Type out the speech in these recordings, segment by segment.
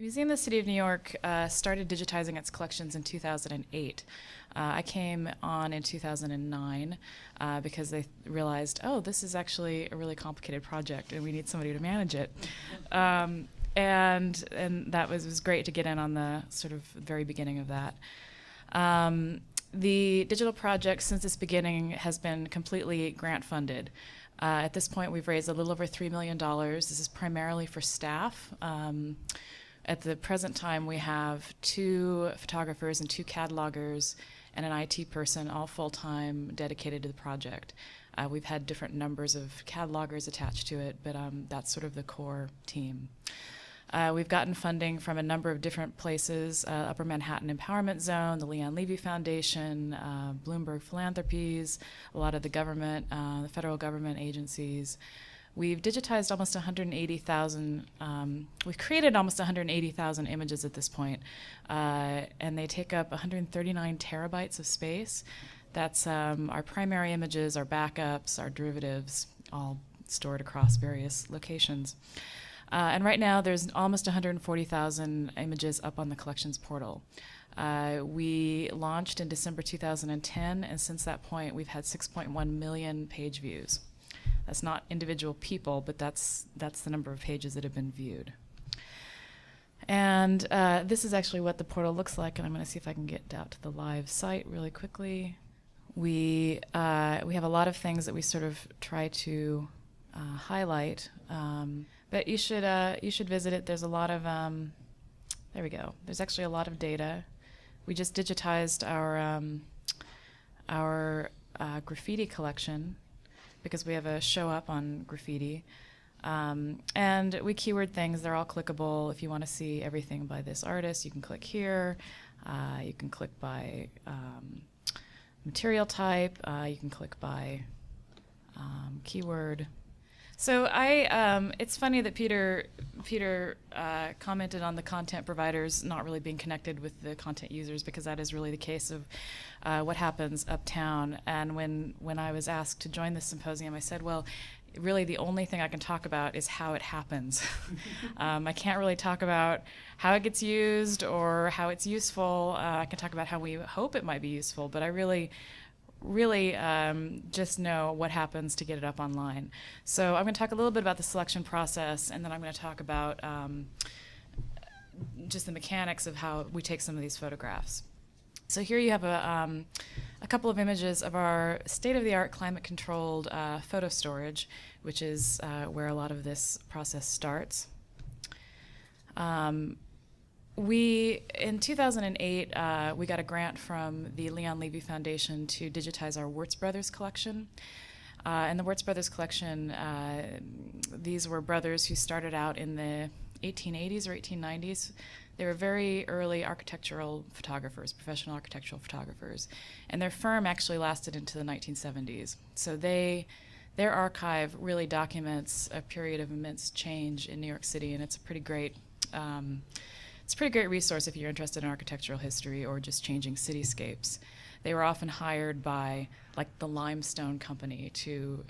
Museum of the City of New York started digitizing its collections in 2008. I came on in 2009 because they realized, oh, this is actually a really complicated project and we need somebody to manage it. And that was great to get in on the sort of very beginning of that. The digital project since its beginning has been completely grant funded. At this point, we've raised a little over $3 million. This is primarily for staff. At the present time, we have 2 photographers and 2 catalogers and an IT person, all full-time, dedicated to the project. We've had different numbers of catalogers attached to it, but that's sort of the core team. We've gotten funding from a number of different places, Upper Manhattan Empowerment Zone, the Leon Levy Foundation, Bloomberg Philanthropies, a lot of the government, the federal government agencies. We've digitized almost 180,000, we've created almost 180,000 images at this point, and they take up 139 terabytes of space. That's our primary images, our backups, our derivatives, all stored across various locations. And right now, there's almost 140,000 images up on the collections portal. We launched in December 2010, and since that point, we've had 6.1 million page views. That's not individual people, but that's the number of pages that have been viewed. And this is actually what the portal looks like, and I'm going to see if I can get out to the live site really quickly. We have a lot of things that we sort of try to highlight, but you should visit it. There's a lot of there we go. There's actually a lot of data. We just digitized our graffiti collection, because we have a show up on graffiti. And we keyword things. They're all clickable. If you want to see everything by this artist, you can click here. You can click by material type. You can click by keyword. So it's funny that Peter commented on the content providers not really being connected with the content users, because that is really the case of what happens uptown. And when I was asked to join this symposium, I said, well, really the only thing I can talk about is how it happens. I can't really talk about how it gets used or how it's useful. I can talk about how we hope it might be useful, but I really just know what happens to get it up online. So I'm going to talk a little bit about the selection process, and then I'm going to talk about just the mechanics of how we take some of these photographs. So here you have a couple of images of our state-of-the-art climate-controlled photo storage, which is where a lot of this process starts. In 2008, we got a grant from the Leon Levy Foundation to digitize our Warts Brothers collection. And the Warts Brothers collection, these were brothers who started out in the 1880s or 1890s. They were very early architectural photographers, professional architectural photographers. And their firm actually lasted into the 1970s. So their archive really documents a period of immense change in New York City, and it's a pretty great resource if you're interested in architectural history or just changing cityscapes. They were often hired by, like, the Limestone Company to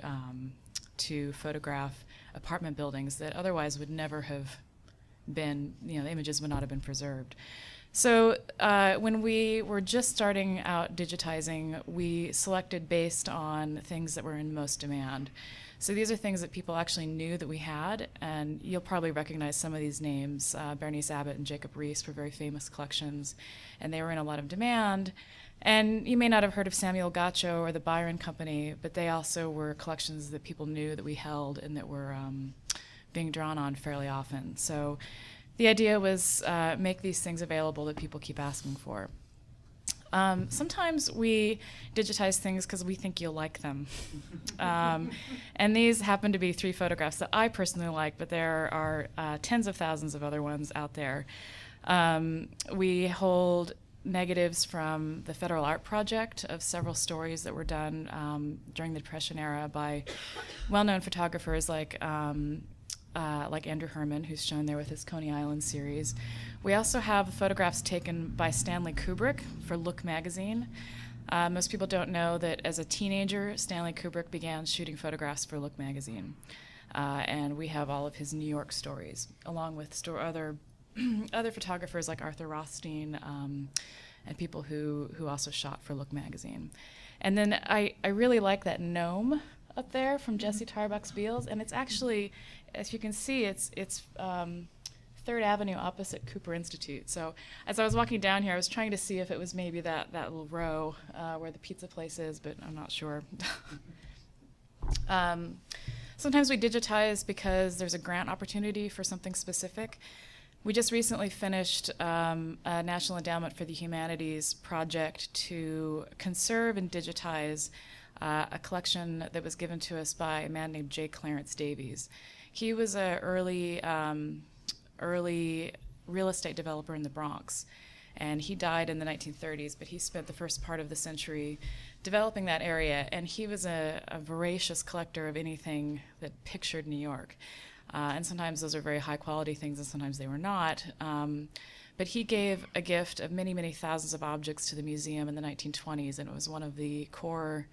photograph apartment buildings that otherwise would never have been, the images would not have been preserved. So when we were just starting out digitizing, we selected based on things that were in most demand. So these are things that people actually knew that we had, and you'll probably recognize some of these names. Bernice Abbott and Jacob Riis were very famous collections, and they were in a lot of demand. And you may not have heard of Samuel Gaccio or the Byron Company, but they also were collections that people knew that we held and that were being drawn on fairly often. So the idea was make these things available that people keep asking for. Sometimes we digitize things because we think you'll like them. And these happen to be 3 photographs that I personally like, but there are tens of thousands of other ones out there. We hold negatives from the Federal Art Project of several stories that were done during the Depression era by well-known photographers like Andrew Herman, who's shown there with his Coney Island series. We also have photographs taken by Stanley Kubrick for Look magazine. Most people don't know that as a teenager, Stanley Kubrick began shooting photographs for Look magazine. And we have all of his New York stories, along with other other photographers like Arthur Rothstein, and people who also shot for Look magazine. And then I really like that gnome up there from Jesse Tarbuck's Beals, and it's actually, as you can see, it's 3rd Avenue opposite Cooper Institute. So as I was walking down here, I was trying to see if it was maybe that little row where the pizza place is, but I'm not sure. Sometimes we digitize because there's a grant opportunity for something specific. We just recently finished a National Endowment for the Humanities project to conserve and digitize a collection that was given to us by a man named J. Clarence Davies. He was an early real estate developer in the Bronx, and he died in the 1930s, but he spent the first part of the century developing that area, and he was a voracious collector of anything that pictured New York. And sometimes those are very high quality things, and sometimes they were not. But he gave a gift of many, many thousands of objects to the museum in the 1920s, and it was one of the core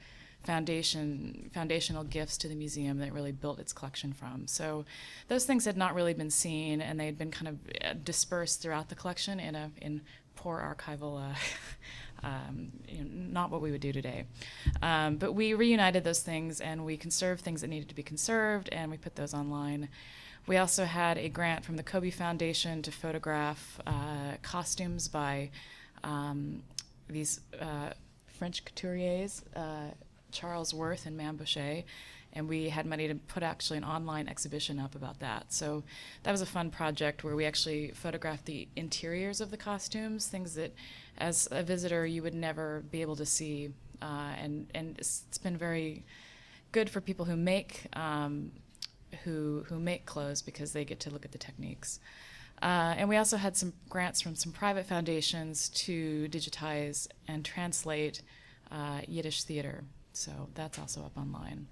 foundational gifts to the museum that really built its collection from. So those things had not really been seen, and they had been kind of dispersed throughout the collection in poor archival, not what we would do today. But we reunited those things, and we conserved things that needed to be conserved, and we put those online. We also had a grant from the Kobe Foundation to photograph costumes by these French couturiers, Charles Worth and Mam Boucher, and we had money to put actually an online exhibition up about that. So that was a fun project where we actually photographed the interiors of the costumes, things that as a visitor you would never be able to see, and it's been very good for people who make clothes because they get to look at the techniques. And we also had some grants from some private foundations to digitize and translate Yiddish theater. So that's also up online.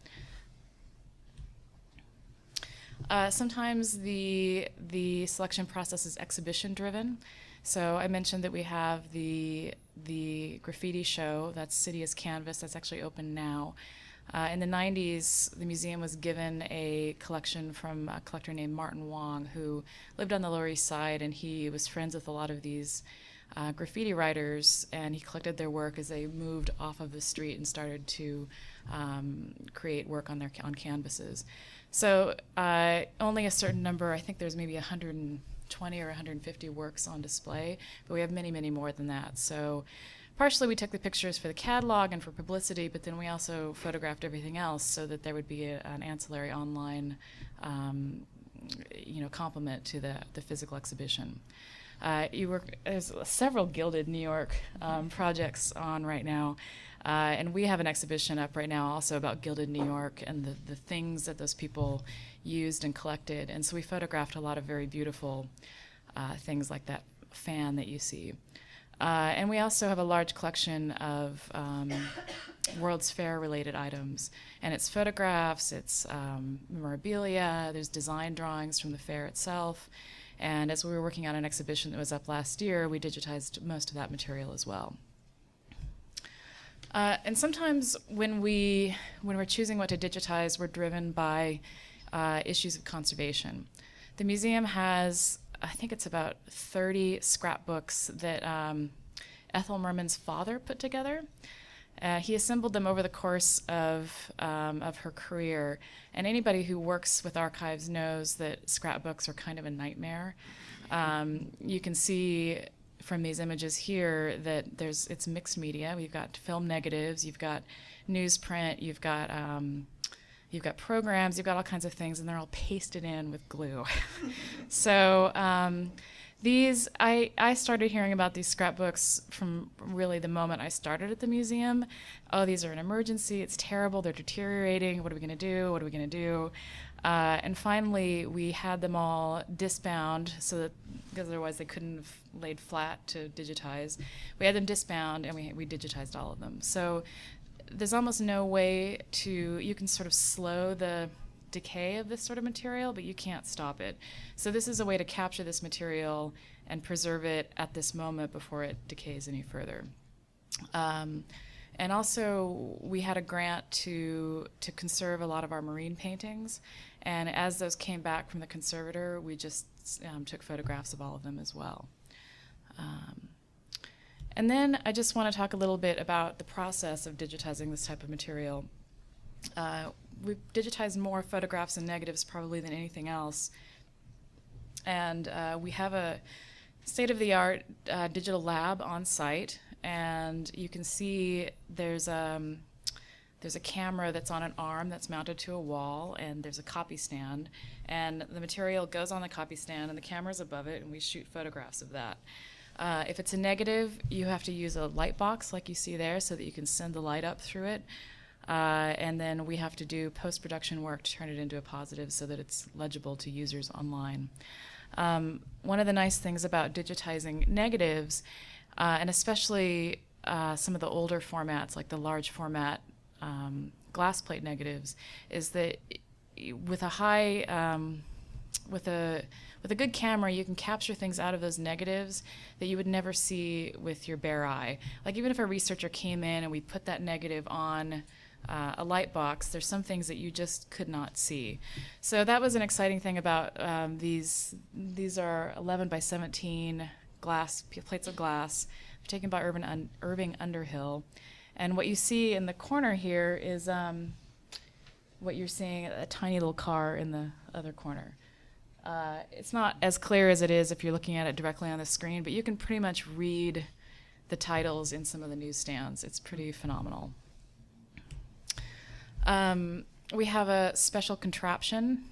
Sometimes the selection process is exhibition driven. So I mentioned that we have the graffiti show, that's City as Canvas, that's actually open now. In the 90s, the museum was given a collection from a collector named Martin Wong, who lived on the Lower East Side, and he was friends with a lot of these graffiti writers, and he collected their work as they moved off of the street and started to create work on canvases. So only a certain number, I think there's maybe 120 or 150 works on display, but we have many, many more than that. So partially we took the pictures for the catalog and for publicity, but then we also photographed everything else so that there would be an ancillary online complement to the physical exhibition. There's several Gilded New York projects on right now, and we have an exhibition up right now also about Gilded New York and the things that those people used and collected. And so we photographed a lot of very beautiful things like that fan that you see. And we also have a large collection of World's Fair related items, and it's photographs, it's memorabilia, there's design drawings from the fair itself. And as we were working on an exhibition that was up last year, we digitized most of that material as well. And sometimes when we're choosing what to digitize, we're driven by issues of conservation. The museum has, I think it's about 30 scrapbooks that Ethel Merman's father put together. He assembled them over the course of her career, and anybody who works with archives knows that scrapbooks are kind of a nightmare. You can see from these images here that it's mixed media. We've got film negatives, you've got newsprint, you've got programs, you've got all kinds of things, and they're all pasted in with glue. So I started hearing about these scrapbooks from really the moment I started at the museum. Oh, these are an emergency, it's terrible, they're deteriorating, what are we gonna do, what are we gonna do? And finally, we had them all disbound, because otherwise they couldn't have laid flat to digitize. We had them disbound, and we digitized all of them. So there's almost no way you can sort of slow the decay of this sort of material, but you can't stop it. So this is a way to capture this material and preserve it at this moment before it decays any further. And And also, we had a grant to conserve a lot of our marine paintings. And as those came back from the conservator, we just took photographs of all of them as well. And then I just want to talk a little bit about the process of digitizing this type of material. We've digitized more photographs and negatives probably than anything else. And we have a state-of-the-art digital lab on site, and you can see there's a camera that's on an arm that's mounted to a wall, and there's a copy stand, and the material goes on the copy stand, and the camera's above it, and we shoot photographs of that. If it's a negative, you have to use a light box like you see there so that you can send the light up through it. And then we have to do post-production work to turn it into a positive so that it's legible to users online. One of the nice things about digitizing negatives, and especially some of the older formats like the large format glass plate negatives, is that with a high with a good camera, you can capture things out of those negatives that you would never see with your bare eye. Like even if a researcher came in and we put that negative on a light box, there's some things that you just could not see. So that was an exciting thing about these. These are 11 by 17 plates of glass taken by Irving Underhill. And what you see in the corner here is what you're seeing, a tiny little car in the other corner. It's not as clear as it is if you're looking at it directly on the screen, but you can pretty much read the titles in some of the newsstands. It's pretty phenomenal. We have a special contraption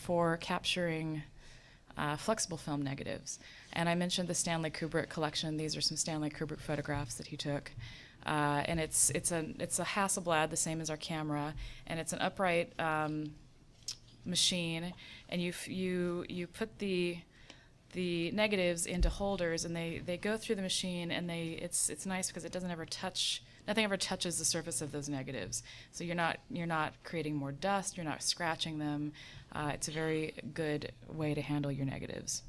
for capturing flexible film negatives. And I mentioned the Stanley Kubrick collection. These are some Stanley Kubrick photographs that he took. And it's a Hasselblad, the same as our camera, and it's an upright machine, and you put the negatives into holders, and they go through the machine, and it's nice because it doesn't ever touch. Nothing ever touches the surface of those negatives. So you're not creating more dust. You're not scratching them. It's a very good way to handle your negatives.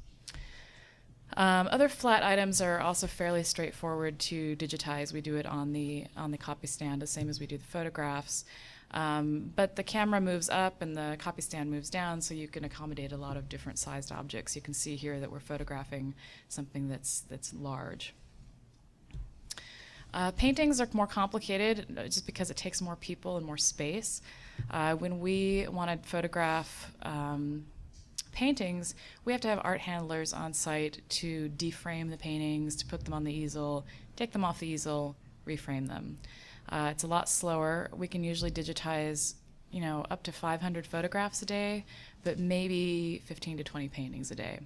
Other flat items are also fairly straightforward to digitize. We do it on the copy stand, the same as we do the photographs. But the camera moves up and the copy stand moves down, so you can accommodate a lot of different sized objects. You can see here that we're photographing something that's large. Paintings are more complicated just because it takes more people and more space. When we want to photograph paintings, we have to have art handlers on site to deframe the paintings, to put them on the easel, take them off the easel, reframe them. It's a lot slower. We can usually digitize, up to 500 photographs a day, but maybe 15 to 20 paintings a day.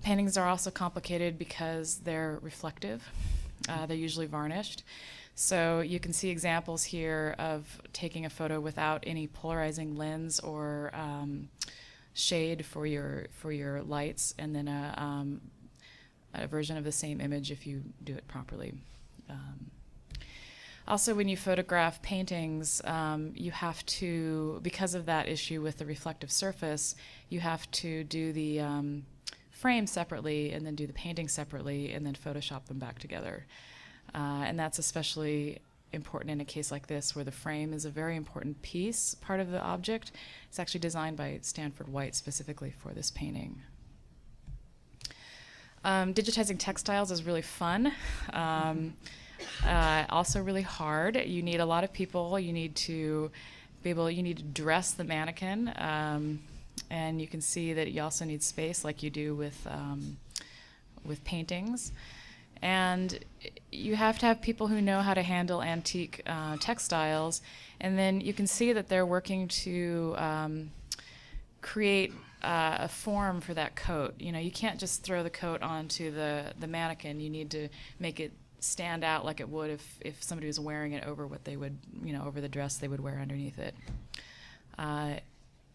Paintings are also complicated because they're reflective. They're usually varnished. So you can see examples here of taking a photo without any polarizing lens or shade for your lights, and then a version of the same image if you do it properly. Also, when you photograph paintings, you have to, because of that issue with the reflective surface, you have to do the frame separately and then do the painting separately and then Photoshop them back together. And that's especially important in a case like this where the frame is a very important part of the object. It's actually designed by Stanford White specifically for this painting. Digitizing textiles is really fun. Also really hard. You need a lot of people. You need to dress the mannequin. And you can see that you also need space like you do with paintings. And you have to have people who know how to handle antique textiles. And then you can see that they're working to create a form for that coat. You can't just throw the coat onto the mannequin. You need to make it stand out like it would if somebody was wearing it over what they would, over the dress they would wear underneath it.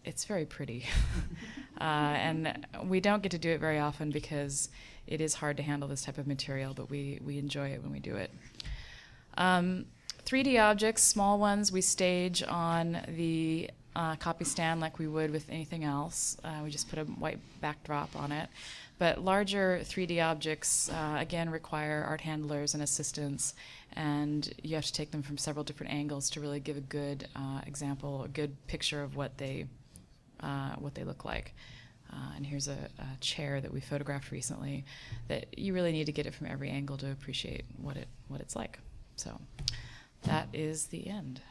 It's very pretty. And we don't get to do it very often because it is hard to handle this type of material, but we enjoy it when we do it. 3D objects, small ones, we stage on the copy stand like we would with anything else. We just put a white backdrop on it. But larger 3D objects, again, require art handlers and assistants, and you have to take them from several different angles to really give a good example, a good picture of what they look like. And here's a chair that we photographed recently that you really need to get it from every angle to appreciate what it's like. So that is the end.